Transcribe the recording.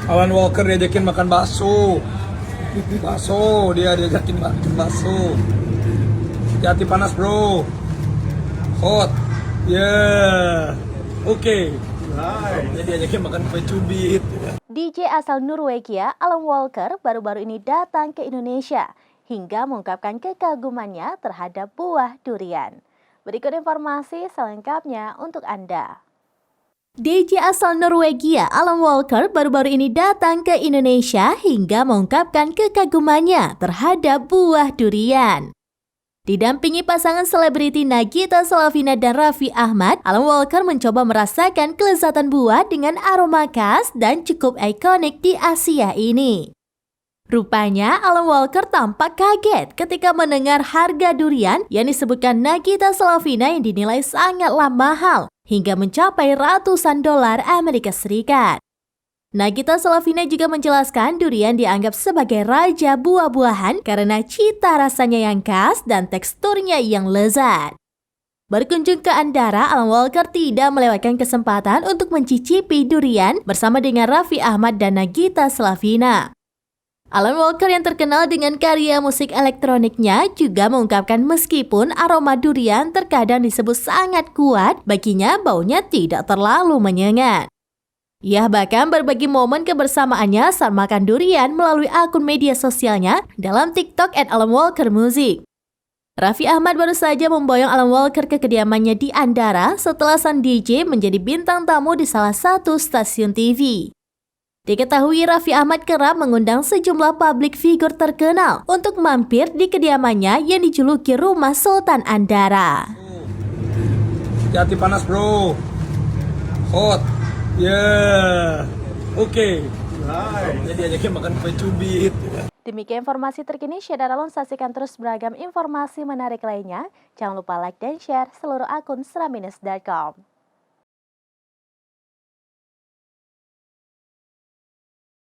Alan Walker diajakin makan bakso. Bakso, dia diajakin makan bakso. Hati panas bro. Hot. Yeah. Oke. Dia diajakin makan kue cubit. DJ asal Norwegia, Alan Walker, baru-baru ini datang ke Indonesia hingga mengungkapkan kekagumannya terhadap buah durian. Berikut informasi selengkapnya untuk Anda. DJ asal Norwegia, Alan Walker, baru-baru ini datang ke Indonesia hingga mengungkapkan kekagumannya terhadap buah durian. Didampingi pasangan selebriti Nagita Slavina dan Raffi Ahmad, Alan Walker mencoba merasakan kelezatan buah dengan aroma khas dan cukup ikonik di Asia ini. Rupanya, Alan Walker tampak kaget ketika mendengar harga durian yang disebutkan Nagita Slavina yang dinilai sangatlah mahal, hingga mencapai ratusan dolar Amerika Serikat. Nagita Slavina juga menjelaskan durian dianggap sebagai raja buah-buahan karena cita rasanya yang khas dan teksturnya yang lezat. Berkunjung ke Andara, Alan Walker tidak melewatkan kesempatan untuk mencicipi durian bersama dengan Raffi Ahmad dan Nagita Slavina. Alan Walker yang terkenal dengan karya musik elektroniknya juga mengungkapkan meskipun aroma durian terkadang disebut sangat kuat, baginya baunya tidak terlalu menyengat. Ia bahkan berbagi momen kebersamaannya saat makan durian melalui akun media sosialnya dalam TikTok @AlanWalkerMusic. Raffi Ahmad baru saja memboyong Alan Walker ke kediamannya di Andara setelah sang DJ menjadi bintang tamu di salah satu stasiun TV. Diketahui Raffi Ahmad kerap mengundang sejumlah publik figur terkenal untuk mampir di kediamannya yang dijuluki Rumah Sultan Andara. Hati panas bro. Hot. Yeah. Oke. Dia diajakin makan kue cubit. Demikian informasi terkini, Syedar Alun, saksikan terus beragam informasi menarik lainnya. Jangan lupa like dan share seluruh akun seraminus.com.